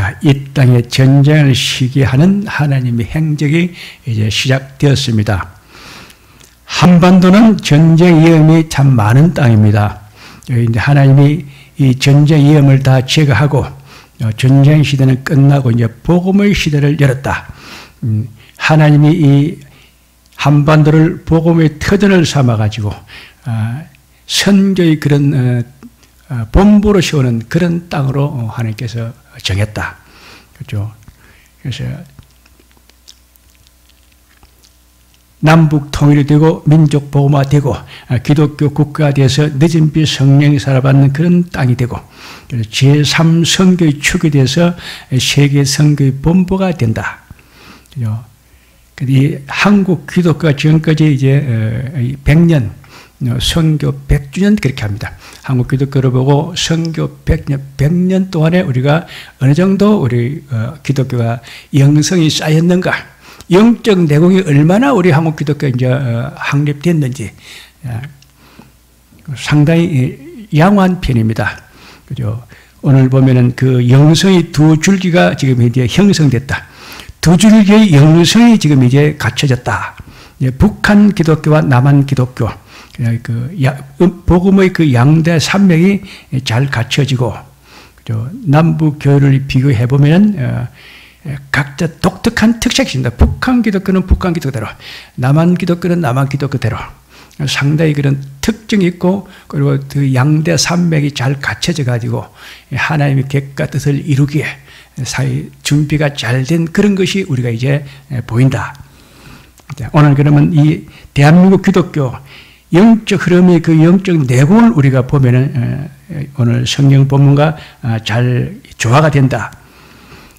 자, 이 땅에 전쟁을 시기하는 하나님의 행적이 이제 시작되었습니다. 한반도는 전쟁 위험이 참 많은 땅입니다. 이제 하나님이 이 전쟁 위험을 다 제거하고 전쟁 시대는 끝나고 이제 복음의 시대를 열었다. 하나님이 이 한반도를 복음의 터전을 삼아가지고 선교의 그런 본부로 세우는 그런 땅으로 하나님께서 정했다. 그렇죠? 그래서 남북 통일이 되고 민족 복음화되고 기독교 국가가 되어서 늦은 빛 성령이 살아받는 그런 땅이 되고 제3 선교의 축이 돼서 세계 선교의 본부가 된다. 그렇죠? 이 한국 기독교가 지금까지 이제 100년 선교 100주년 그렇게 합니다. 한국 기독교를 보고 선교 100년 동안에 우리가 어느 정도 우리 기독교가 영성이 쌓였는가, 영적 내공이 얼마나 우리 한국 기독교가 이제 확립됐는지 상당히 양호한 편입니다. 그죠? 오늘 보면은 그 영성이 두 줄기가 지금 이제 형성됐다. 두 줄기의 영성이 지금 이제 갖춰졌다. 북한 기독교와 남한 기독교, 복음의 그 양대 산맥이 잘 갖춰지고, 남북 교회를 비교해 보면 각자 독특한 특색이 있습니다. 북한 기독교는 북한 기독교대로, 남한 기독교는 남한 기독교대로 상당히 그런 특징이 있고, 그리고 그 양대 산맥이 잘 갖춰져 가지고 하나님의 계획과 뜻을 이루기에 사이 준비가 잘 된 그런 것이 우리가 이제 보인다. 오늘 그러면 이 대한민국 기독교 영적 흐름의 그 영적 내공을 우리가 보면은 오늘 성경 본문과 잘 조화가 된다.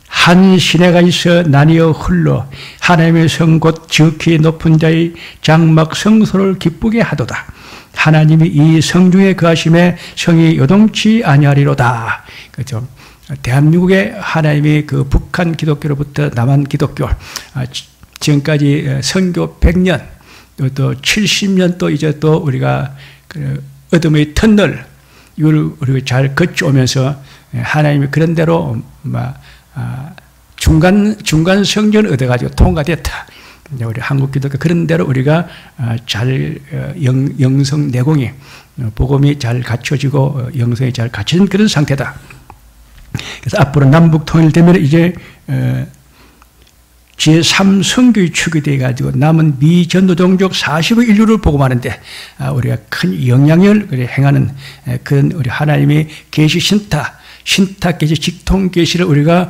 한 시내가 있어 나뉘어 흘러 하나님의 성 곧 지극히 높은 자의 장막 성소를 기쁘게 하도다. 하나님이 이 성 중에 거하심에 성이 요동치 아니하리로다. 그렇죠? 대한민국의 하나님의 그 북한 기독교로부터 남한 기독교, 지금까지 선교 100년, 또 70년 또 이제 또 우리가 그 어둠의 터널, 이걸 우리가 잘 거쳐오면서 하나님이 그런 대로 중간 성전을 얻어가지고 통과됐다. 우리 한국 기독교 그런 대로 우리가 잘 영성 내공이, 복음이 잘 갖춰지고 영성이 잘 갖춰진 그런 상태다. 그래서 앞으로 남북 통일되면 이제 제3 선교의 축이 되어가지고 남은 미전도 종족 40의 인류를 복음하는데 우리가 큰 영향을 행하는 그런 우리 하나님의 계시 신탁 계시 직통 계시를 우리가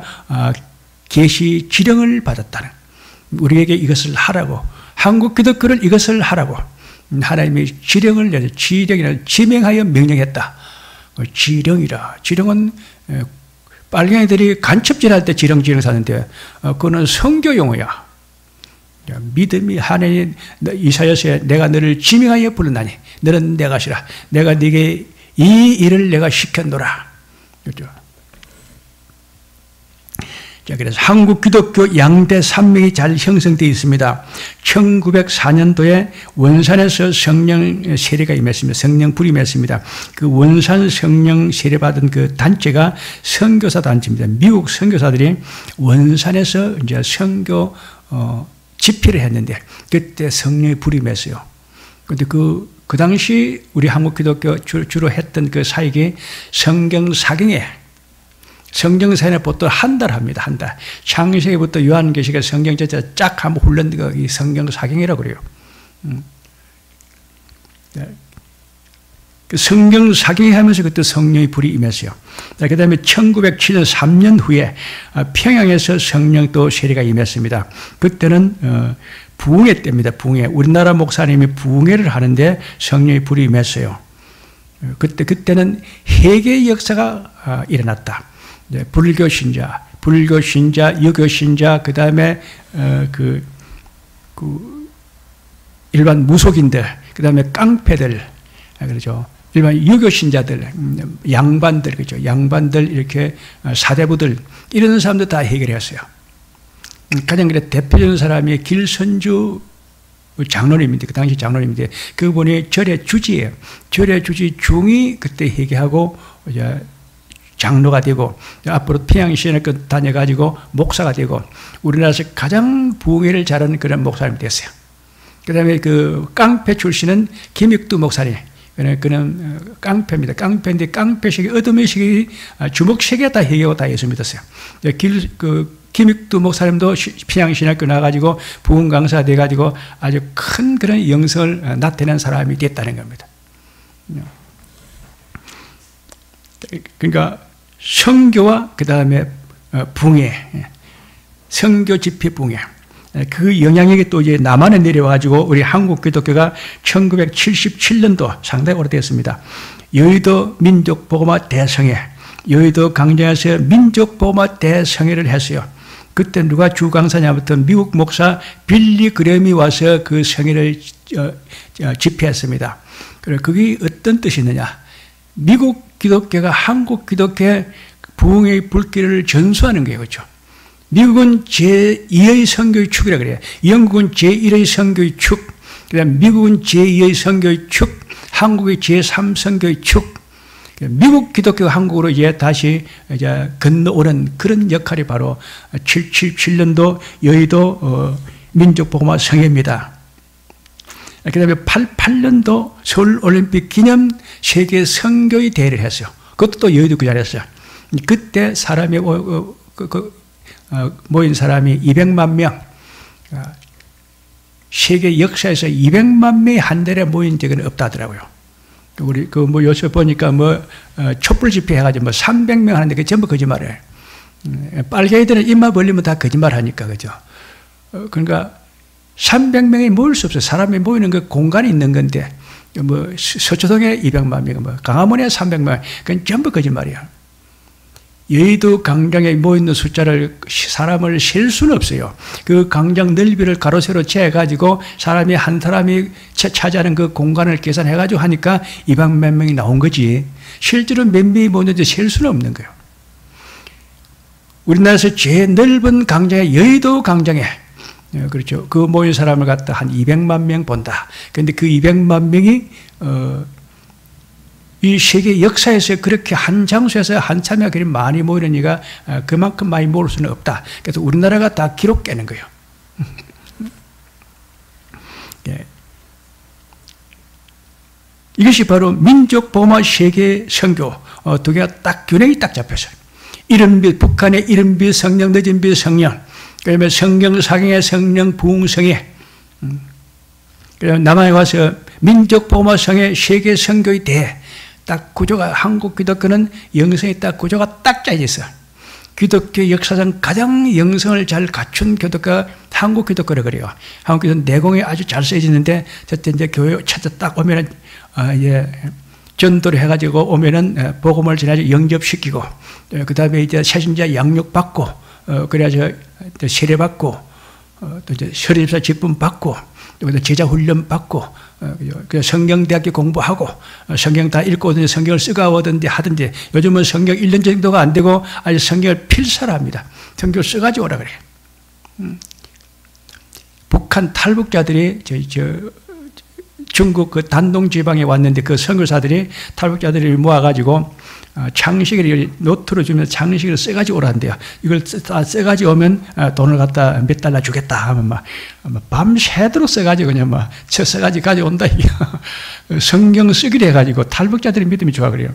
계시 지령을 받았다는, 우리에게 이것을 하라고, 한국 기독교를 이것을 하라고 하나님의 지령을 내서 지령이라 지명하여 명령했다. 지령이라, 지령은 빨갱이들이 간첩질할 때 지령지령 사는데 그거는 선교 용어야. 믿음이 하나님, 이사야서에 내가 너를 지명하여 불렀나니 너는 내 것이라, 내가 네게 이 일을 내가 시켰노라. 그렇죠? 자, 그래서 한국 기독교 양대 산맥이 잘 형성되어 있습니다. 1904년도에 원산에서 성령 세례가 임했습니다. 성령 불이 임했습니다. 그 원산 성령 세례 받은 그 단체가 선교사 단체입니다. 미국 선교사들이 원산에서 이제 선교 집회를 했는데 그때 성령의 불이 임했어요. 근데 그 당시 우리 한국 기독교 주로 했던 그 사역이 성경 사경에, 성경사에 보통 한 달 합니다. 한 달. 창세기부터 요한계시가 성경 전체 쫙 한번 훑는 거 이 성경 사경이라고 그래요. 그 성경 사경이 하면서 그때 성령의 불이 임했어요. 그 다음에 1907년 3년 후에 평양에서 성령 또 세례가 임했습니다. 그때는 부흥회 때입니다. 부흥회. 우리나라 목사님이 부흥회를 하는데 성령의 불이 임했어요. 그때는 회개의 역사가 일어났다. 불교 신자, 유교 신자, 그 다음에 일반 무속인들, 그 다음에 깡패들, 그렇죠. 일반 유교 신자들, 양반들, 그죠. 양반들, 이렇게 사대부들, 이런 사람들 다 해결했어요. 가장 대표적인 사람이 길선주 장로님인데, 그 당시 장로님인데, 그분이 절의 주지예요. 절의 주지 중이 그때 회개하고, 이제 장로가 되고 앞으로 평양신학교 다녀가지고 목사가 되고 우리나라에서 가장 부흥회를 잘하는 그런 목사님이 됐어요. 그 다음에 그 깡패 출신은 김익두 목사님. 그는 깡패입니다. 깡패인데 깡패식이 어둠의 식이 주먹 세 개 다 해결하고 다 예수 믿었어요. 김익두 목사님도 평양신학교 나가지고 부흥 강사 돼가지고 아주 큰 그런 영성을 나타낸 사람이 됐다는 겁니다. 그러니까 선교와 그 다음에 붕괴, 선교 집회 붕괴. 그 영향력이 또 이제 남한에 내려와가지고 우리 한국 기독교가 1977년도 상당히 오래됐습니다. 여의도 민족복음화 대성회, 여의도 강정에서 민족복음화 대성회를 했어요. 그때 누가 주강사냐부터 미국 목사 빌리 그램이 와서 그 성회를 집회했습니다. 그리고 그게 어떤 뜻이 있느냐? 미국 기독교가 한국 기독교의 부흥의 불길을 전수하는 거예요. 그렇죠? 미국은 제2의 선교의 축이라 그래요. 영국은 제1의 선교의 축, 그다음 미국은 제2의 선교의 축, 한국이 제3 선교의 축. 미국 기독교가 한국으로 이제 다시 이제 건너오는 그런 역할이 바로 777년도 여의도 민족복음화 성회입니다. 그 다음에 88년도 서울올림픽 기념 세계 선교의 대회를 했어요. 그것도 또 여의도 그 자리였어요. 그때 사람이 모인 사람이 200만 명, 세계 역사에서 200만 명이 한 달에 모인 적은 없다더라고요. 우리 요새 보니까 촛불 집회 해가지고 300명 하는데 그게 전부 거짓말이에요. 빨갱이들은 입만 벌리면 다 거짓말 하니까, 그죠? 그러니까 300명이 모일 수 없어요. 사람이 모이는 그 공간이 있는 건데, 서초동에 200만 명, 강화문에 300만, 그건 전부 거짓말이야. 여의도 강장에 모이는 숫자를 사람을 셀 수는 없어요. 그 강장 넓이를 가로세로 재가지고 사람이 한 사람이 차지하는 그 공간을 계산해가지고 하니까 200만 명이 나온 거지. 실제로 몇 명이 모였는지 셀 수는 없는 거예요. 우리나라에서 제일 넓은 강장에 여의도 강장에 그렇죠. 그 모인 사람을 갖다 한 200만 명 본다. 그런데 그 200만 명이 이 세계 역사에서 그렇게 한 장소에서 한참에 그리 많이 모이는 이가 그만큼 많이 모을 수는 없다. 그래서 우리나라가 다 기록 깨는 거예요. 예. 이것이 바로 민족복음화 세계 선교 두 개가 딱 균형이 딱 잡혔어요. 이른빛 북한의 이른빛 성령 늦은 빛 성령, 그다음에 성경 사경의 성령 부흥성회, 그다음에 남한에 와서 민족복음화 성회 세계 선교의 대회. 딱 구조가 한국 기독교는 영성이 딱 구조가 딱 짜져 있어. 기독교 역사상 가장 영성을 잘 갖춘 교도가 한국 기독교라 그래요. 한국 기독교는 내공이 아주 잘 써지는데 저때 이제 교회 찾아 딱 오면은 전도를 해가지고 오면은 복음을 전해가지고 영접시키고 그 다음에 이제 새신자 양육 받고 그래야죠 세례 받고 또 이제 설립사 직분 받고 또 제자 훈련 받고 성경대학교 공부하고 성경 다 읽고 오든지 성경을 쓰가오든지 하든지 요즘은 성경 1년 정도가 안 되고 아주 성경을 필사를 합니다. 성경을 써가지고 오라 그래요. 북한 탈북자들이 중국 그 단동 지방에 왔는데 그 선교사들이 탈북자들이 모아가지고 장식을 노트로 주면 장식을 써가지고 오란대요. 이걸 다 써가지고 오면 돈을 갖다 몇 달러 주겠다 하면 밤새도록 써가지고 그냥 써가지고 가져온다. 성경 쓰기로 해가지고 탈북자들이 믿음이 좋아 그래요.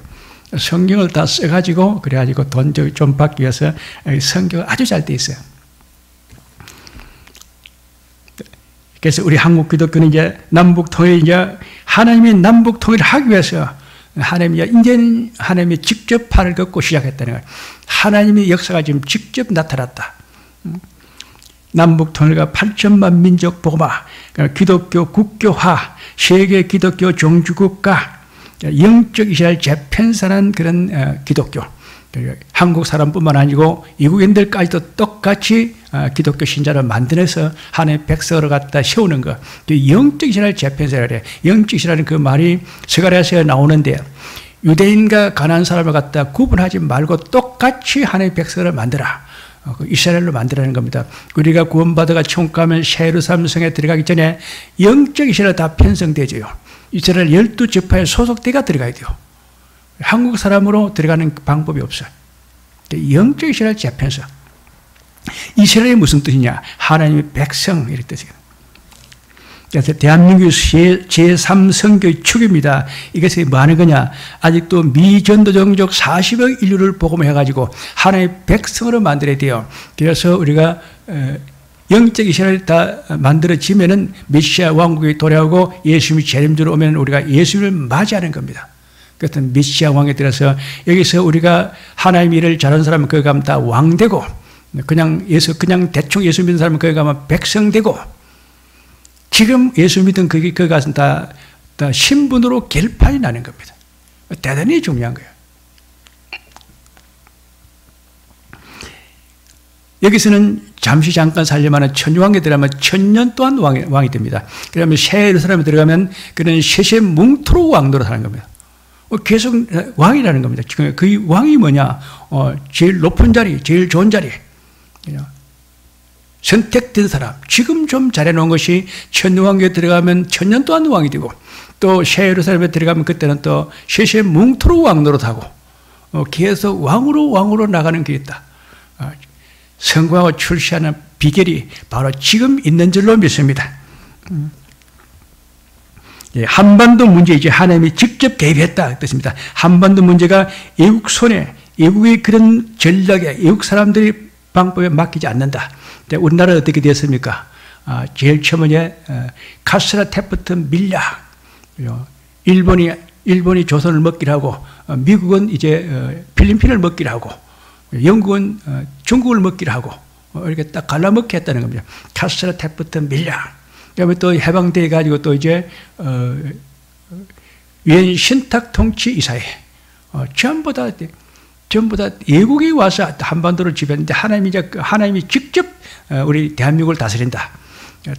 성경을 다 써가지고 그래가지고 돈 좀 받기 위해서 성경 아주 잘 돼 있어요. 그래서 우리 한국 기독교는 이제 남북 통일 이제 하나님이 남북 통일을 하기 위해서 하나님이 직접 팔을 걷고 시작했다는 거예요. 하나님의 역사가 지금 직접 나타났다. 남북 통일과 8천만 민족 복음화, 기독교 국교화, 세계 기독교 종주국가, 영적 이스라엘 재편산한 그런 기독교. 한국 사람뿐만 아니고 이국인들까지도 똑같이 기독교 신자를 만들어서 하나님의 백성을 갖다 세우는 것. 영적 이스라엘 재편사라 그래요. 영적 이스라엘은 그 말이 스가랴서에 나오는데 유대인과 가난한 사람을 갖다 구분하지 말고 똑같이 하나님의 백성을 만들라. 이스라엘로 만들라는 겁니다. 우리가 구원받아가 천국 가면 새 예루살렘 성에 들어가기 전에 영적 이스라엘 다 편성되죠. 이스라엘 12지파에 소속대가 들어가야 돼요. 한국 사람으로 들어가는 방법이 없어요. 영적 이스라엘 재편서. 이스라엘이 무슨 뜻이냐? 하나님의 백성 이런 뜻이에요. 그래서 대한민국의 제3선교의 축입니다. 이것이 뭐 하는 거냐? 아직도 미전도 종족 40억 인류를 복음해가지고 하나님의 백성으로 만들어야 돼요. 그래서 우리가 영적 이스라엘이 다 만들어지면은 메시아 왕국이 돌아오고 예수님이 재림주로 오면 우리가 예수님을 맞이하는 겁니다. 그래서 메시아 왕에 들어서 여기서 우리가 하나님의 일을 잘하는 사람은 거기 가면 다 왕되고 그냥 대충 예수 믿는 사람은 거기 가면 백성되고 지금 예수 믿은 거기 가서 다 신분으로 결판이 나는 겁니다. 대단히 중요한 거예요. 여기서는 잠깐 살려면 천주왕에 들어가면 1000년 동안 왕이 됩니다. 그러면 새 예루살렘에 들어가면 그는 셋의 뭉토로 왕노릇 하는 겁니다. 계속 왕이라는 겁니다. 그 왕이 뭐냐? 제일 높은 자리, 제일 좋은 자리. 선택된 사람. 지금 좀 잘해놓은 것이 천주왕에 들어가면 1000년 동안 왕이 되고 또 새 예루살렘에 들어가면 그때는 또 셋의 뭉토로 왕노릇하고 계속 왕으로 나가는 게 있다. 성공하고 출시하는 비결이 바로 지금 있는 줄로 믿습니다. 한반도 문제 이제 하나님이 직접 개입했다 뜻입니다. 한반도 문제가 외국 손에 외국의 그런 전략에 외국 사람들이 방법에 맡기지 않는다. 우리나라 어떻게 되었습니까? 제일 처음에 카스라 테프트 밀약, 일본이 조선을 먹기로 하고 미국은 이제 필리핀을 먹기로 하고 영국은 중국을 먹기로 하고 이렇게 딱 갈라먹게 했다는 겁니다. 카스라 테프트 밀약. 그다음에 또 해방돼 가지고 또 이제 유엔 신탁 통치 이사회 전부 다 외국이 와서 한반도를 지배했는데 하나님이 직접 우리 대한민국을 다스린다.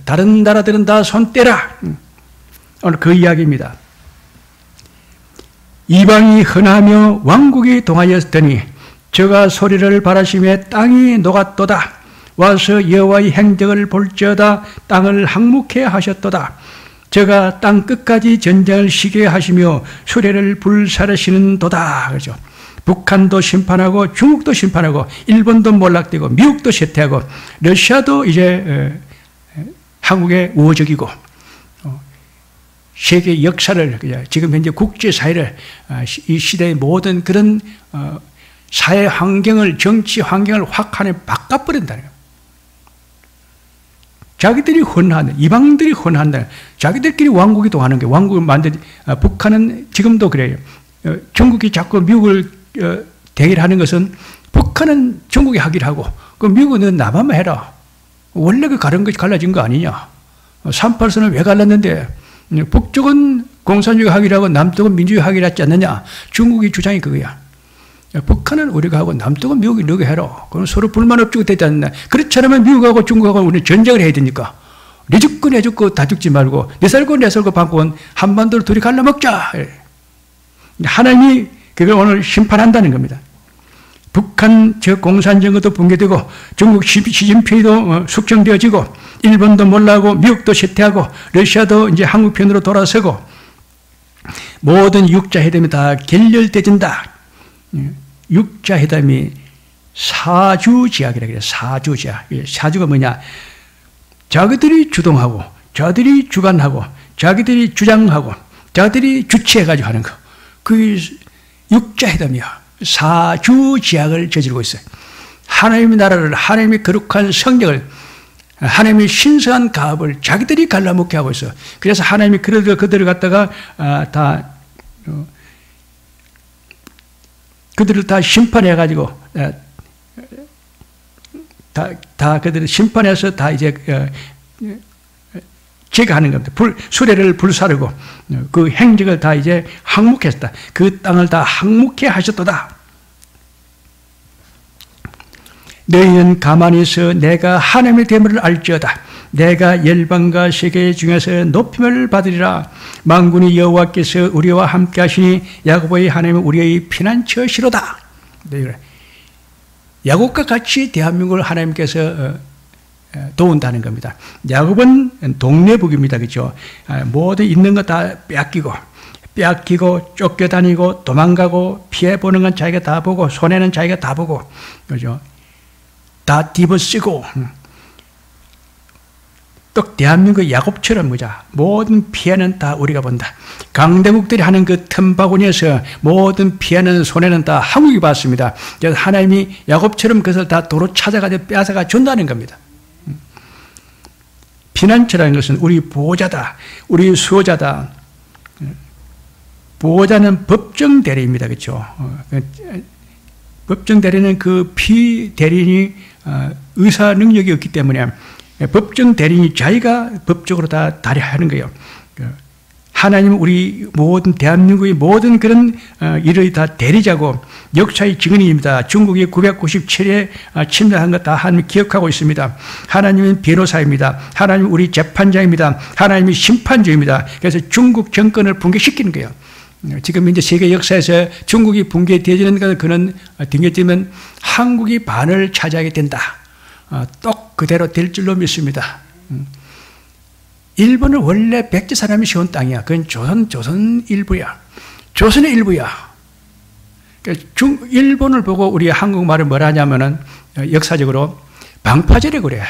다른 나라들은 다 손 떼라. 오늘 그 이야기입니다. 이방이 흔하며 왕국이 동하였더니 저가 소리를 바라시며 땅이 녹았도다. 와서 여호와의 행적을 볼지어다. 땅을 항목해 하셨도다. 저가 땅 끝까지 전쟁을 시게 하시며 수레를 불사르시는 도다. 그렇죠. 북한도 심판하고 중국도 심판하고 일본도 몰락되고 미국도 쇠퇴하고 러시아도 이제 한국의 우호적이고 세계 역사를 지금 현재 국제사회를 이 시대의 모든 그런 사회 환경을 정치 환경을 확 하나 바꿔버린다는 거예요. 자기들이 혼한다. 이방들이 혼한다. 자기들끼리 왕국이 동하는 게 왕국을 만든 북한은 지금도 그래요. 중국이 자꾸 미국을 대결하는 것은 북한은 중국이 하기를 하고 그 미국은 나만 해라. 원래 그 갈라진 거 아니냐. 38선을 왜 갈랐는데 북쪽은 공산주의 하기를 하고 남쪽은 민주주의 하기를 하지 않느냐. 중국이 주장이 그거야. 북한은 우리가 하고 남쪽은 미국이 너가 해라. 그럼 서로 불만 없고 되지 않나. 그렇지 않으면 미국하고 중국하고 우리 전쟁을 해야 되니까. 내 죽고 내 죽고 다 죽지 말고 내 살고 내 살고 바꾸면 한반도를 둘이 갈라먹자. 하나님이 그걸 오늘 심판한다는 겁니다. 북한 저 공산정권도 붕괴되고 중국 시진핑도 숙청되어지고 일본도 몰라하고 미국도 쇠퇴하고 러시아도 이제 한국 편으로 돌아서고 모든 육자회담이 다 결렬되진다. 육자회담이 사주제약이라 그래요. 사주제약. 사주가 뭐냐? 자기들이 주동하고 자기들이 주관하고 자기들이 주장하고 자기들이 주체해가지고 하는 거. 그 육자회담이야. 사주제약을 저지르고 있어요. 하나님의 나라를 하나님의 거룩한 성령을 하나님의 신성한 가업을 자기들이 갈라먹게 하고 있어요. 그래서 하나님이 그들을 갖다가 그들을 다 심판해가지고 다 그들을 심판해서 다 이제 제거하는 겁니다. 수레를 불사르고 그 행적을 다 이제 항목했다. 그 땅을 다 항목해 하셨도다. 너희는 가만히 있어 내가 하나님의 됨을 알지어다. 내가 열방과 세계 중에서 높임을 받으리라. 만군의 여호와께서 우리와 함께 하시니 야곱의 하나님은 우리의 피난처시로다. 야곱과 같이 대한민국을 하나님께서 도운다는 겁니다. 야곱은 동네북입니다. 그렇죠? 모두 있는 거 다 빼앗기고 빼앗기고 쫓겨다니고 도망가고 피해보는 건 자기가 다 보고 손해는 자기가 다 보고, 그죠? 다 뒤집어쓰고, 또 대한민국 야곱처럼 그자 모든 피해는 다 우리가 본다. 강대국들이 하는 그 틈바구니에서 모든 피해는 손해는 다 한국이 봤습니다. 그래서 하나님이 야곱처럼 그것을 다 도로 찾아가지고 빼앗아가 준다는 겁니다. 피난처라는 것은 우리 보호자다, 우리 수호자다. 보호자는 법정 대리입니다, 그렇죠? 법정 대리는 그 피대리인이 의사 능력이 없기 때문에 법정 대리인이 자기가 법적으로 다 다리하는 거예요. 하나님은 우리 모든 대한민국의 모든 그런 일을 다 대리자고 역사의 증인입니다. 중국이 997에 침략한 것 다 하나님 기억하고 있습니다. 하나님은 변호사입니다. 하나님은 우리 재판장입니다. 하나님이 심판주입니다. 그래서 중국 정권을 붕괴시키는 거예요. 지금 이제 세계 역사에서 중국이 붕괴되지는 것은 그는 등에지면 한국이 반을 차지하게 된다. 똑 그대로 될 줄로 믿습니다. 일본은 원래 백제 사람이 세운 땅이야. 그건 조선 일부야. 조선의 일부야. 일본을 보고 우리 한국말을 뭐라 하냐면은 역사적으로 방파제라고 그래.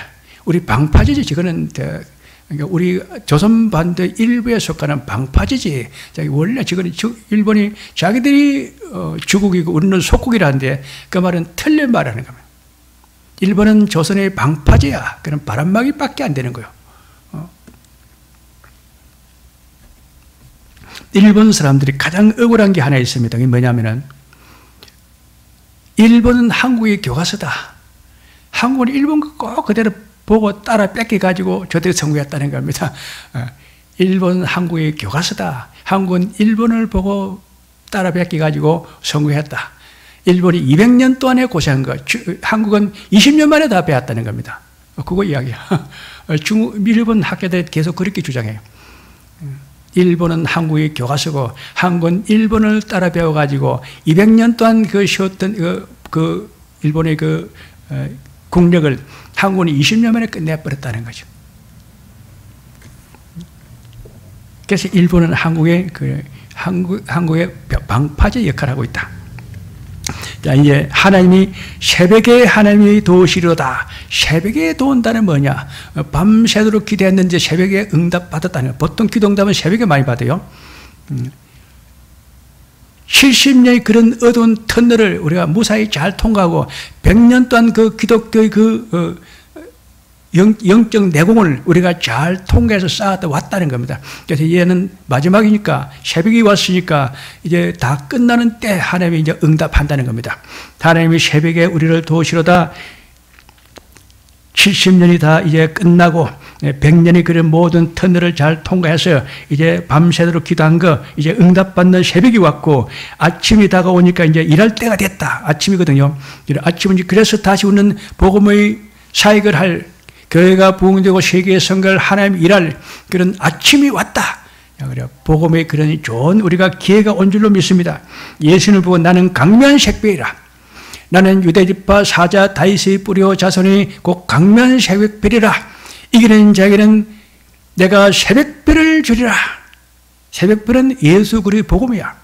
우리 방파제지. 지금은 그러니까 우리 조선반도 일부에 속하는 방파제지. 원래 지금 일본이 자기들이 주국이고 우리는 속국이라는데 그 말은 틀린 말하는 겁니다. 일본은 조선의 방파제야. 그런 바람막이밖에 안 되는 거예요. 일본 사람들이 가장 억울한 게 하나 있습니다. 그게 뭐냐면은 일본은 한국의 교과서다. 한국은 일본 거 꼭 그대로 보고 따라 뺏겨가지고 저대로 선거했다는 겁니다. 일본은 한국의 교과서다. 한국은 일본을 보고 따라 뺏겨가지고 선거했다. 일본이 200년 동안에 고생한 것, 한국은 20년 만에 다 배웠다는 겁니다. 그거 이야기야. 일본 학교들이 계속 그렇게 주장해요. 일본은 한국의 교과서고 한국은 일본을 따라 배워가지고 200년 동안 그 쉬었던 그 일본의 그 국력을 한국은 20년 만에 끝내버렸다는 거죠. 그래서 일본은 한국의 방파제 역할을 하고 있다. 자, 이제 하나님이 새벽에 하나님이 도우시려다. 새벽에 도운다는 뭐냐? 밤새도록 기도했는데 새벽에 응답받았다는 거예요. 보통 기도 응답은 새벽에 많이 받아요. 70년의 그런 어두운 터널을 우리가 무사히 잘 통과하고 100년 동안 그 기독교의 영적 내공을 우리가 잘 통과해서 쌓았다 왔다는 겁니다. 그래서 얘는 마지막이니까 새벽이 왔으니까 이제 다 끝나는 때 하나님이 이제 응답한다는 겁니다. 하나님이 새벽에 우리를 도우시려다 70년이 다 이제 끝나고 100년의 그런 모든 터널을 잘 통과해서 이제 밤새도록 기도한 거 이제 응답받는 새벽이 왔고 아침이 다가오니까 이제 일할 때가 됐다. 아침이거든요. 아침은 그래서 다시 우리는 복음의 사역을 할 교회가 부흥되고 세계의 선교를 하나님 일할 그런 아침이 왔다. 그래 복음의 그런 좋은 우리가 기회가 온 줄로 믿습니다. 예수님을 보고 나는 강면색배이라. 나는 유대지파 사자 다윗의 뿌리오 자손이 곧 강면색배이라. 이기는 자에게는 내가 새벽별을 주리라. 새벽별은 예수 그리스도의 복음이야.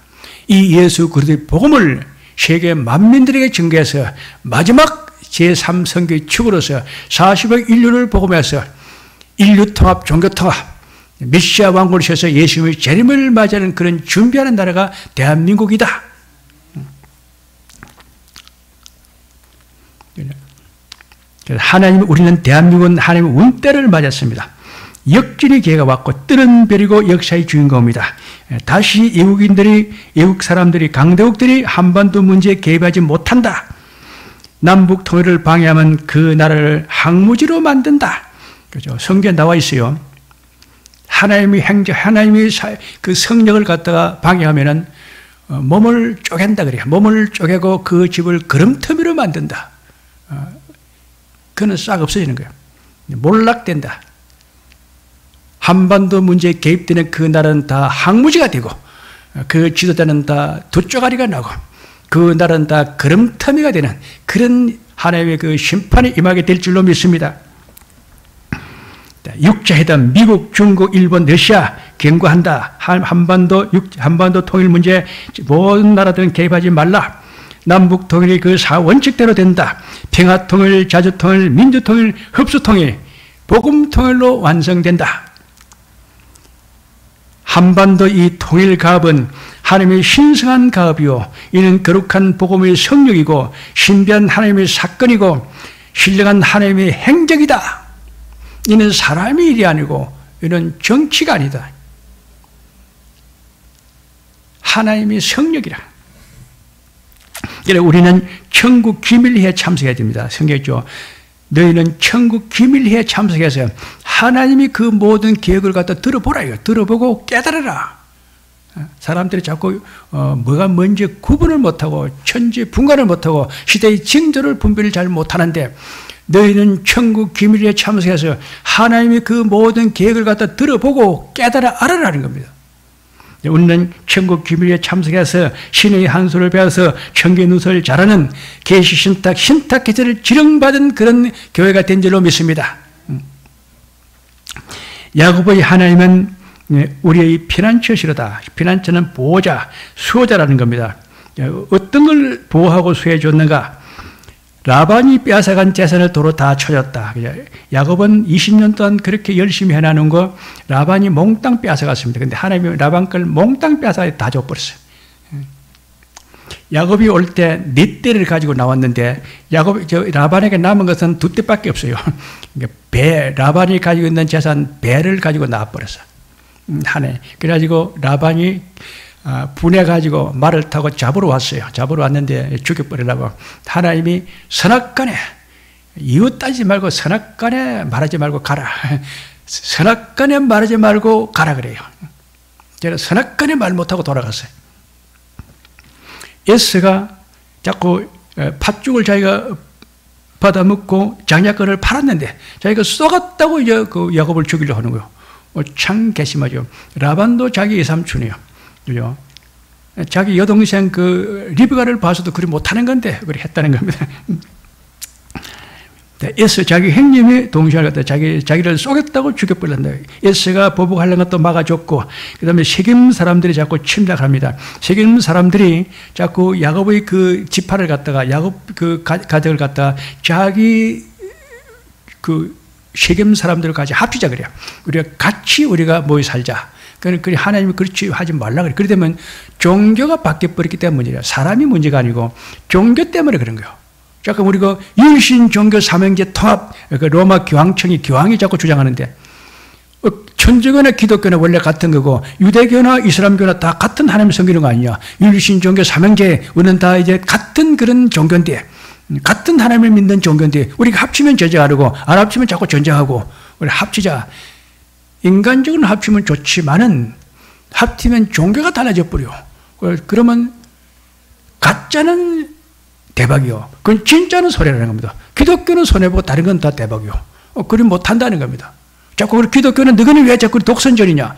이 예수 그리스도의 복음을 세계 만민들에게 증거해서 마지막 제3선교의 축으로서 40억 인류를 복음해서 인류 통합, 종교 통합, 메시아 왕국을 세워서 예수님의 재림을 맞이하는 그런 준비하는 나라가 대한민국이다. 하나님, 우리는 대한민국은 하나님의 운때를 맞았습니다. 역진의 기회가 왔고 뜨는 별이고 역사의 주인공입니다. 다시 외국 사람들이, 강대국들이 한반도 문제에 개입하지 못한다. 남북 통일을 방해하면 그 나라를 항무지로 만든다. 그죠? 성경에 나와 있어요. 하나님이 그 성령을 갖다가 방해하면은 몸을 쪼갠다 그래요. 몸을 쪼개고 그 집을 거름터미로 만든다. 그는 싹 없어지는 거예요. 몰락된다. 한반도 문제에 개입되는 그 나라는 다 항무지가 되고 그 지도자는 다 두 쪼가리가 나고 그 나라는 다 거름터미가 되는 그런 하나님의 그 심판이 임하게 될 줄로 믿습니다. 육자회담, 미국, 중국, 일본, 러시아 경고한다. 한반도 통일 문제 모든 나라들은 개입하지 말라. 남북 통일이 그 4원칙대로 된다. 평화 통일, 자주 통일, 민주 통일, 흡수 통일, 복음 통일로 완성된다. 한반도 이 통일 가업은 하나님의 신성한 가업이요, 이는 거룩한 복음의 성령이고 신비한 하나님의 사건이고 신령한 하나님의 행적이다. 이는 사람의 일이 아니고 이는 정치가 아니다. 하나님의 성령이라. 그래서 우리는 천국 기밀회에 참석해야 됩니다. 성경이죠. 너희는 천국 기밀회에 참석해서 하나님이 그 모든 계획을 갖다 들어보라. 이거 들어보고 깨달아라. 사람들이 자꾸 뭐가 뭔지 구분을 못하고 천지분간을 못하고 시대의 징조를 분별을 잘 못하는데, 너희는 천국 기밀회에 참석해서 하나님이 그 모든 계획을 갖다 들어보고 깨달아 알아라는 겁니다. 우리는 천국 기밀회에 참석해서 신의 한수를 배워서 청개누설 잘하는 계시 신탁 기술을 지령받은 그런 교회가 된 줄로 믿습니다. 야곱의 하나님은 우리의 피난처시로다. 피난처는 보호자, 수호자라는 겁니다. 어떤 걸 보호하고 수호해 줬는가? 라반이 빼앗아간 재산을 도로 다 쳐줬다. 야곱은 20년 동안 그렇게 열심히 해나는 거 라반이 몽땅 빼앗아갔습니다. 근데 하나님이 라반 걸 몽땅 빼앗아 다 줘버렸어요. 야곱이 올 때 4떼를 가지고 나왔는데 라반에게 남은 것은 2떼밖에 없어요. 라반이 가지고 있는 재산 배를 가지고 나와버렸어. 그래가지고 라반이 분해가지고 말을 타고 잡으러 왔어요. 잡으러 왔는데 죽여버리려고 하나님이 선악간에 이웃 따지지 말고 선악간에 말하지 말고 가라. 선악간에 말하지 말고 가라 그래요. 제가 선악간에 말 못하고 돌아갔어요. 에스가 자꾸 팥죽을 자기가 받아먹고 장자권을 팔았는데 자기가 쏘갔다고 이제 그 야곱을 죽이려고 하는 거예요. 참 괘씸하죠. 라반도 자기 외삼촌이에요. 그죠? 자기 여동생 그 리브가를 봐서도 그리 못하는 건데 그리 했다는 겁니다. 에스 자기 형님이 동생을 갖다 자기를 쏘겠다고 죽여버린다. 에스가 보복하려는 것도 막아줬고, 그 다음에 세겜 사람들이 자꾸 침략합니다. 세겜 사람들이 자꾸 야곱의 그 지파를 갖다가 야곱 그 가족을 갖다가 자기 그 세겜 사람들을 같이 합치자 그래요. 우리가 같이 모여 살자. 그러니 하나님이 그렇지 하지 말라 그래. 그러면 종교가 바뀌어버렸기 때문이에요. 사람이 문제가 아니고 종교 때문에 그런 거예요. 잠깐 우리가 유일신 종교 삼형제 통합, 그 로마 교황청이 교황이 자꾸 주장하는데, 천주교나 기독교나 원래 같은 거고 유대교나 이슬람교나 다 같은 하나님 섬기는 거 아니냐. 유일신 종교 삼형제 우리는 다 이제 같은 그런 종교인데, 같은 하나님을 믿는 종교인데 우리가 합치면 전쟁하고 안 합치면 자꾸 전쟁하고. 우리 합치자. 인간적으로 합치면 좋지만은 합치면 종교가 달라져 버려. 그러면 가짜는 대박이요. 그건 진짜는 손해라는 겁니다. 기독교는 손해보고 다른 건 다 대박이요. 그리 못한다는 겁니다. 자꾸 우리 기독교는 너희는 왜 자꾸 독선전이냐?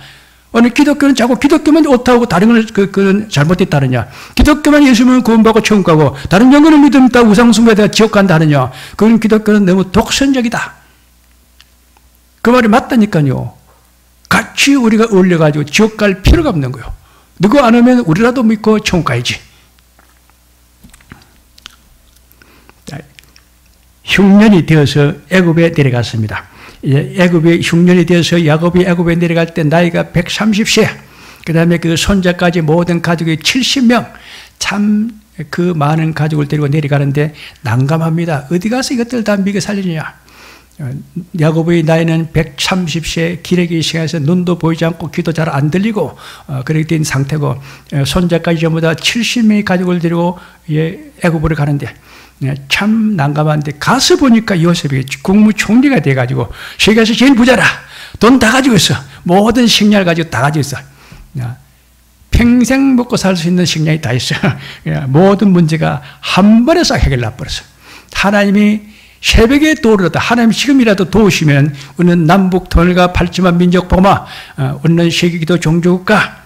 아니 기독교는 자꾸 기독교만 옳다고 다른 건 그건 잘못됐다느냐? 기독교만 예수 믿으면 구원받고 천국 가고 다른 종교는 믿으면 다 우상숭배에다가 지옥 간다느냐? 그건 기독교는 너무 독선적이다. 그 말이 맞다니까요. 같이 우리가 어울려가지고 지옥 갈 필요가 없는 거예요. 누구 안 하면 우리라도 믿고 천국 가야지. 흉년이 되어서 애굽에 내려갔습니다. 애굽에 흉년이 되어서 야곱이 애굽에 내려갈 때 나이가 130세, 그 다음에 그 손자까지 모든 가족이 70명, 참 그 많은 가족을 데리고 내려가는데 난감합니다. 어디 가서 이것들 다 먹여 살리느냐. 야곱의 나이는 130세, 기레기 시간에서 눈도 보이지 않고 귀도 잘 안 들리고 그렇게 된 상태고, 손자까지 전부 다 70명의 가족을 데리고 애굽으로 가는데 참 난감한데, 가서 보니까 요셉이 국무총리가 돼가지고 세계에서 제일 부자라. 돈 다 가지고 있어. 모든 식량을 가지고 다 가지고 있어. 평생 먹고 살 수 있는 식량이 다 있어. 모든 문제가 한 번에 싹 해결나 버렸어. 하나님이 새벽에 도우르다. 하나님 지금이라도 도우시면 우리는 남북 통일과 발전한 민족 봉화, 우리는 세계기도 종주국가,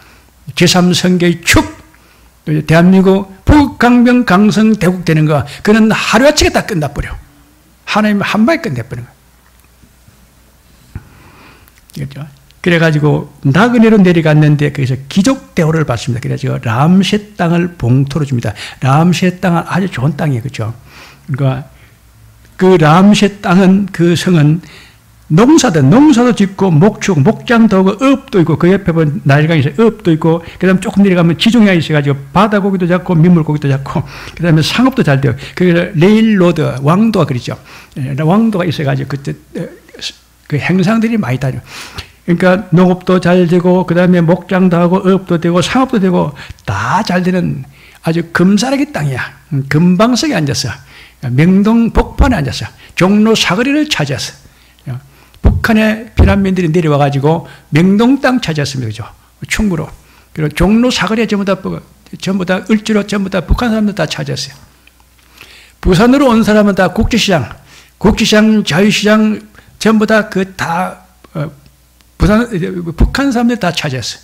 제3성계의 축, 대한민국 북강병 강성 대국 되는 거, 그는 하루아침에 다 끝나버려. 하나님 한 방에 끝내버리는 거야. 그렇죠? 그래가지고 나그네로 내려갔는데 거기서 귀족 대우를 받습니다. 그래서 람셋 땅을 봉토로 줍니다. 람셋 땅은 아주 좋은 땅이에요. 그렇죠? 그러니까 그 람셋 땅은, 그 성은 농사도 짓고 목축, 목장도 하고 업도 있고, 그 옆에 보면 나일강이 있어요. 업도 있고, 그 다음에 조금 내려가면 지중해가 있어가지고 바다고기도 잡고 민물고기도 잡고, 그 다음에 상업도 잘 돼요. 그래서 레일로드, 왕도가 그러죠. 왕도가 있어가지고 그때 그 행상들이 많이 다녀요. 그러니까 농업도 잘 되고, 그 다음에 목장도 하고 업도 되고 상업도 되고 다 잘 되는 아주 금사라기 땅이야. 금방석에 앉았어. 명동 복판에 앉았어. 종로 사거리를 차지했어. 북한의 피난민들이 내려와가지고 명동 땅 차지했습니다. 그죠? 충무로. 그리고 종로 사거리에 전부 다 을지로 전부 다 북한 사람들 다 차지했어요. 부산으로 온 사람은 다 국제시장, 자유시장 전부 다 북한 사람들 다 차지했어요.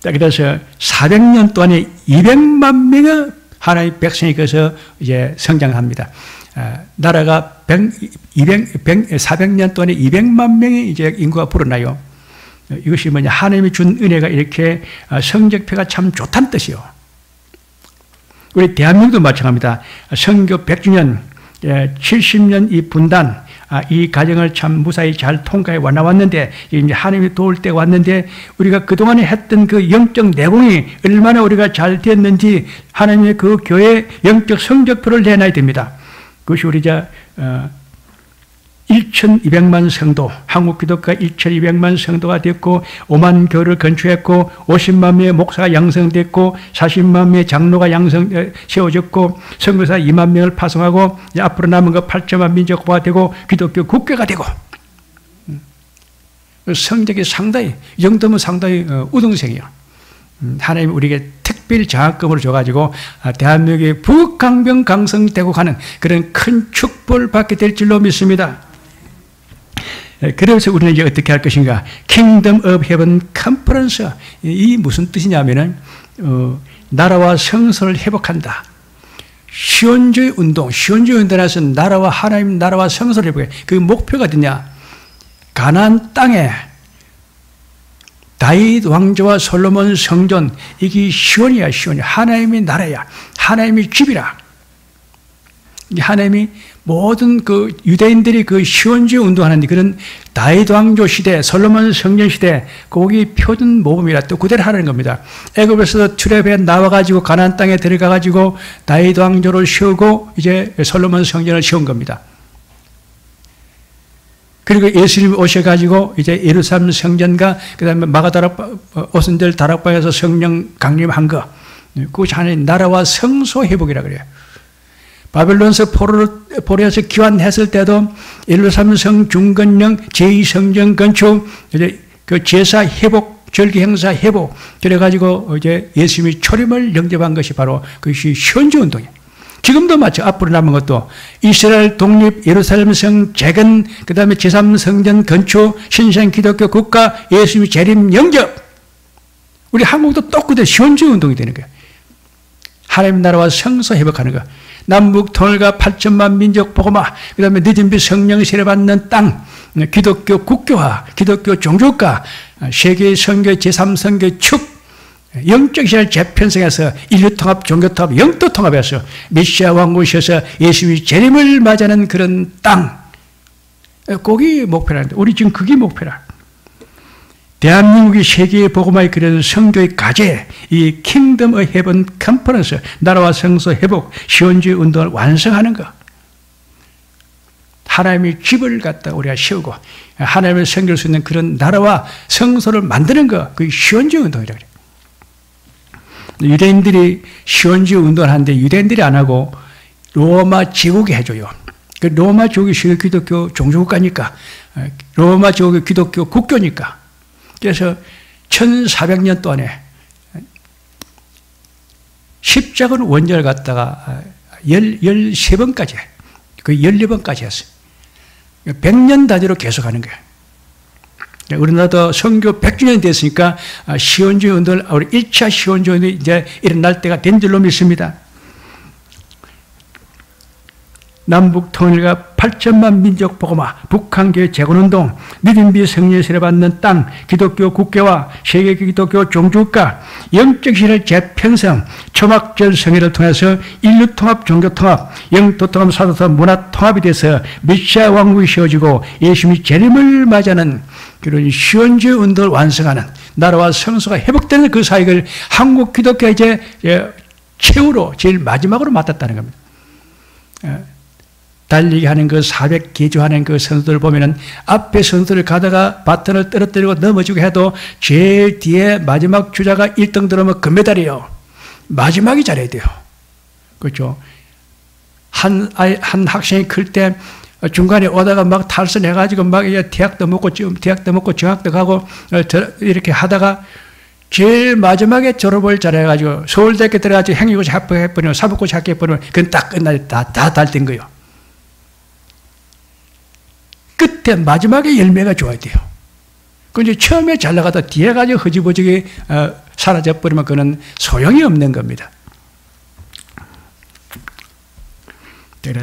그래서 400년 동안에 200만 명의 하나님의 백성이 거기서 이제 성장합니다. 나라가 400년 동안에 200만 명이 이제 인구가 불어나요. 이것이 뭐냐, 하나님이 준 은혜가 이렇게 성적표가 참 좋다는 뜻이요. 우리 대한민국도 마찬가지입니다. 선교 100주년, 70년 이 분단, 이 과정을 참 무사히 잘 통과해 나왔는데, 이제 하나님이 도울 때가 왔는데, 우리가 그동안에 했던 그 영적 내공이 얼마나 우리가 잘 됐는지 하나님의 그 교회 영적 성적표를 내놔야 됩니다. 그것이 우리 1,200만 성도, 한국 기독교가 1,200만 성도가 됐고, 5만 교회를 건축했고, 50만 명의 목사가 양성됐고, 40만 명의 장로가 세워졌고, 선교사 2만 명을 파송하고, 앞으로 남은 거 8천만 민족화가 되고, 기독교 국교가 되고, 성적이 상당히, 이 정도면 상당히 우등생이에요. 하나님이 우리에게 특별 장학금을 줘가지고 대한민국의 북강병 강성되고 가는 그런 큰 축복을 받게 될 줄로 믿습니다. 그래서 우리는 이제 어떻게 할 것인가? 킹덤 오브 헤븐 컨퍼런스. 이 무슨 뜻이냐면은 나라와 성소를 회복한다. 시온주의 운동에서 나라와 하나님 나라와 성소를 회복해. 그 목표가 뭐냐? 가나안 땅에 다윗 왕조와 솔로몬 성전, 이게 시온이야. 하나님의 나라야. 하나님의 집이라. 하나님이 모든 그 유대인들이 그 시온주의 운동하는 그런 다윗 왕조 시대, 솔로몬 성전 시대, 거기 표준 모범이라 또 그대로 하는 겁니다. 애굽에서 출애굽해 나와가지고 가나안 땅에 들어가가지고 다윗 왕조를 세우고 이제 솔로몬 성전을 세운 겁니다. 그리고 예수님이 오셔가지고 이제 예루살렘 성전과 그 다음에 오순절 다락방에서 성령 강림한 거, 그것이 하나님 나라와 성소 회복이라 그래요. 바벨론서 포로에서 귀환했을 때도 예루살렘 성 중건령 제2성전 건축, 이제 그 제사 회복, 절기 행사 회복, 그래가지고 이제 예수님이 초림을 영접한 것이 바로 그것이 현주 운동이에요. 지금도 마치 앞으로 남은 것도 이스라엘 독립, 예루살렘 성 재건, 그 다음에 제3성전 건축, 신생 기독교 국가, 예수님의 재림 영접. 우리 한국도 똑같은 시온주의 운동이 되는 거예요. 하나님 나라와 성소 회복하는 거. 남북 통일과 8천만 민족 복음화, 그 다음에 늦은비 성령 세례받는 땅, 기독교 국교화, 기독교 종교화, 세계 선교, 제3선교 축, 영적 시를 재편성해서 인류통합, 종교통합, 영토통합해서 메시아 왕국이셔서 예수의 재림을 맞이하는 그런 땅, 거기 목표라는데 우리 지금 그게 목표라. 대한민국이 세계의 복음화에 그려진 성교의 과제, 이 킹덤 오브 헤븐 컨퍼런스, 나라와 성소 회복, 시온주의 운동을 완성하는 것. 하나님의 집을 갖다 우리가 세우고 하나님을 섬길 수 있는 그런 나라와 성소를 만드는 것, 그게 시온주의 운동이라고 그래요. 유대인들이 시온주의 운동을 하는데 유대인들이 안 하고 로마 제국이 해줘요. 그 로마 제국이 기독교 종교국가니까, 로마 제국이 기독교 국교니까. 그래서 1400년 동안에 십자군 원전을 갖다가 13번까지, 그 14번까지 했어요. 100년 단위로 계속하는 거예요. 우리나라도 선교 100주년이 됐으니까 시온주의 운동을, 우리 1차 시온주의 운동이 이제 일어날 때가 된 줄로 믿습니다. 남북 통일과 8천만 민족 복음화, 북한교회 재건운동, 믿음비 성령의 세례 받는 땅, 기독교 국교화, 세계 기독교 종주국가, 영적 신의 재편성, 초막절 성회를 통해서 인류 통합, 종교 통합, 영토 통합, 사도 통합, 문화 통합이 돼서 메시아 왕국이 세워지고 예수님이 재림을 맞이하는 그런 시온주의 운동을 완성하는 나라와 성소가 회복되는 그 사역을 한국 기독교가 이제 최후로 제일 마지막으로 맡았다는 겁니다. 달리기 하는 그 400개주 하는 그 선수들 보면은 앞에 선수들 가다가 바톤을 떨어뜨리고 넘어지고 해도 제일 뒤에 마지막 주자가 1등 들어오면 금메달이에요. 마지막이 잘해야 돼요. 그렇죠. 한 학생이 클 때 중간에 오다가 막 탈선해가지고 막 대학도 먹고 정학도 가고 이렇게 하다가 제일 마지막에 졸업을 잘해가지고 서울대학교 들어가지고 행위고시 합격해버리면 사법고시 합격해버리면 그건 딱 끝나지 다 달된 거예요. 끝에 마지막에 열매가 좋아야 돼요. 근데 처음에 잘 나가다 뒤에 가지고 허지부지게 사라져버리면 그건 소용이 없는 겁니다.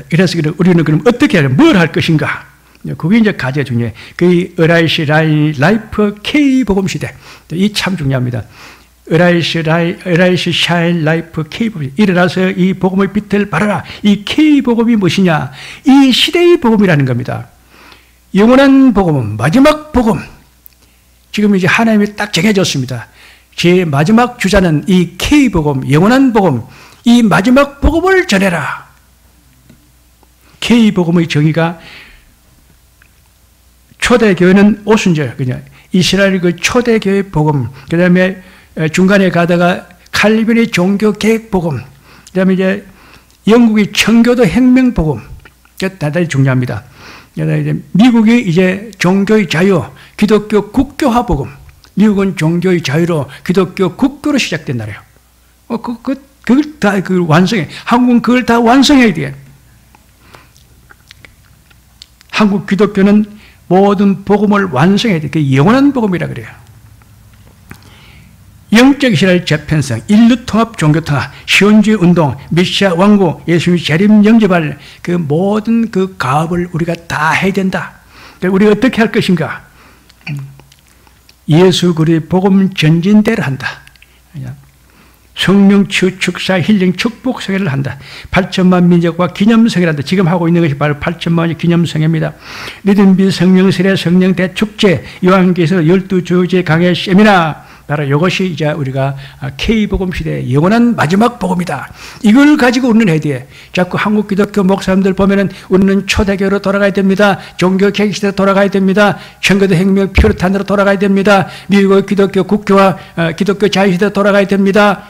그래서 우리는 그럼 어떻게 하냐, 뭘 할 것인가? 그게 이제 가장 중요해요. 그 어라이시 라이프 K 복음 시대. 이 참 중요합니다. 어라이시 샤인 라이프 K 복음. 일어나서 이 복음의 빛을 발하라. 이 K 복음이 무엇이냐? 이 시대의 복음이라는 겁니다. 영원한 복음은 마지막 복음. 지금 이제 하나님이 딱 정해졌습니다. 제 마지막 주자는 이 K 복음, 영원한 복음, 이 마지막 복음을 전해라. K 복음의 정의가 초대교회는 오순절, 그냥 이스라엘 그 초대교회 복음, 그 다음에 중간에 가다가 칼빈의 종교 개혁 복음, 그 다음에 이제 영국의 청교도 혁명 복음, 대단히 중요합니다. 미국이 이제 종교의 자유, 기독교 국교화 복음, 미국은 종교의 자유로 기독교 국교로 시작된 나라예요. 그걸 다 완성해. 한국은 그걸 다 완성해야 돼. 한국 기독교는 모든 복음을 완성해야 돼. 그게 영원한 복음이라 그래요. 영적 이스라엘 재편성, 인류 통합, 종교 통합, 시온주의 운동, 메시아 왕국, 예수님의 재림 영접할 그 모든 그 가업을 우리가 다 해야 된다. 우리가 어떻게 할 것인가? 예수 그리스도의 복음 전진대를 한다. 성령 치유 축사 힐링 축복 성회를 한다. 8천만 민족과 기념성회를 한다. 지금 하고 있는 것이 바로 8천만의 기념성회입니다. 믿음비 성령 세례 성령 대축제 요한계시록 12주제 강해 세미나, 바로 이것이 이제 우리가 K복음 시대의 영원한 마지막 복음이다. 이걸 가지고 우리는 해야 돼. 자꾸 한국 기독교 목사님들 보면은 우리는 초대교로 돌아가야 됩니다. 종교 개혁 시대로 돌아가야 됩니다. 청교도 혁명 피오르탄으로 돌아가야 됩니다. 미국의 기독교 국교와 기독교 자유시대로 돌아가야 됩니다.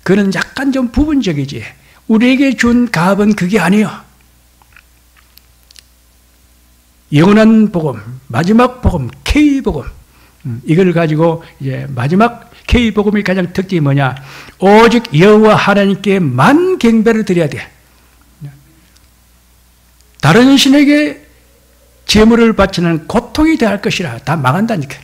그는 약간 좀 부분적이지. 우리에게 준 가업은 그게 아니에요. 영원한 복음, 마지막 복음, K복음. 이걸 가지고 이제 마지막 K복음의 가장 특징이 뭐냐? 오직 여호와 하나님께 만 경배를 드려야 돼. 다른 신에게 제물을 바치는 고통이 대할 것이라. 다 망한다니까.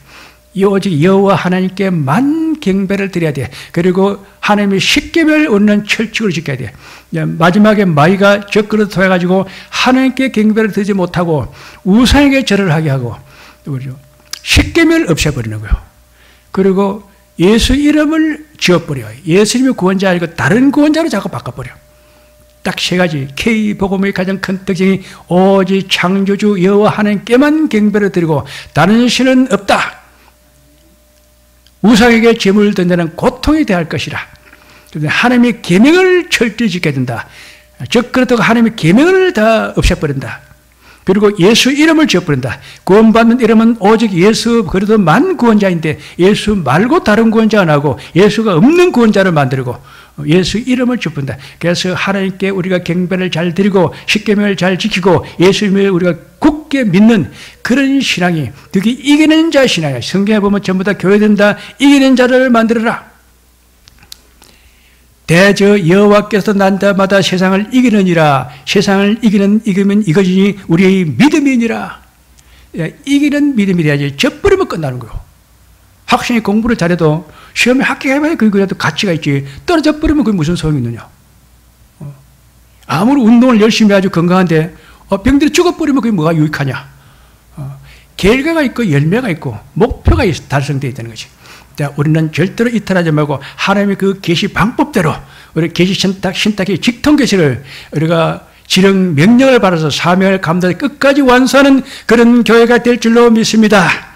오직 여호와 하나님께 만 경배를 드려야 돼. 그리고 하나님의 십계명을 얻는 철칙을 지켜야 돼. 마지막에 마이가 적그릇 통해가지고 하나님께 경배를 드리지 못하고 우상에게 절을 하게 하고, 십계명을 없애버리는 거예요. 그리고 예수 이름을 지워버려요. 예수님이 구원자 아니고 다른 구원자로 자꾸 바꿔버려. 딱 세 가지. K복음의 가장 큰 특징이 오직 창조주 여호와 하나님께만 경배를 드리고 다른 신은 없다. 우상에게 제물을 던지는 고통이 대할 것이라. 하나님의 계명을 철저히 지켜야 된다. 즉 그렇다고 하나님의 계명을 다 없애버린다. 그리고 예수 이름을 지어버린다. 구원받는 이름은 오직 예수 그리스도만 구원자인데 예수 말고 다른 구원자 안 하고 예수가 없는 구원자를 만들고 예수 이름을 지어버린다. 그래서 하나님께 우리가 경배를 잘 드리고 십계명을 잘 지키고 예수님을 우리가 굳게 믿는 그런 신앙이, 그게 이기는 자 신앙이야. 성경에 보면 전부 다 교회된다. 이기는 자를 만들어라. 대저 여호와께서 난자마다 세상을 이기느니라. 세상을 이기면 이것이 우리의 믿음이니라. 이기는 믿음이 돼야지. 져버리면 끝나는 거예요. 학생이 공부를 잘해도 시험에 합격해봐야 그래도 가치가 있지. 떨어져 버리면 그게 무슨 소용이 있느냐. 아무리 운동을 열심히 아주 건강한데 병들이 죽어버리면 그게 뭐가 유익하냐. 결과가 있고 열매가 있고 목표가 달성되어야 되는 거지. 우리는 절대로 이탈하지 말고 하나님의 그 계시 방법대로 우리 계시 신탁의 직통 계시를 우리가 지령 명령을 받아서 사명을 감당해 끝까지 완수하는 그런 교회가 될 줄로 믿습니다.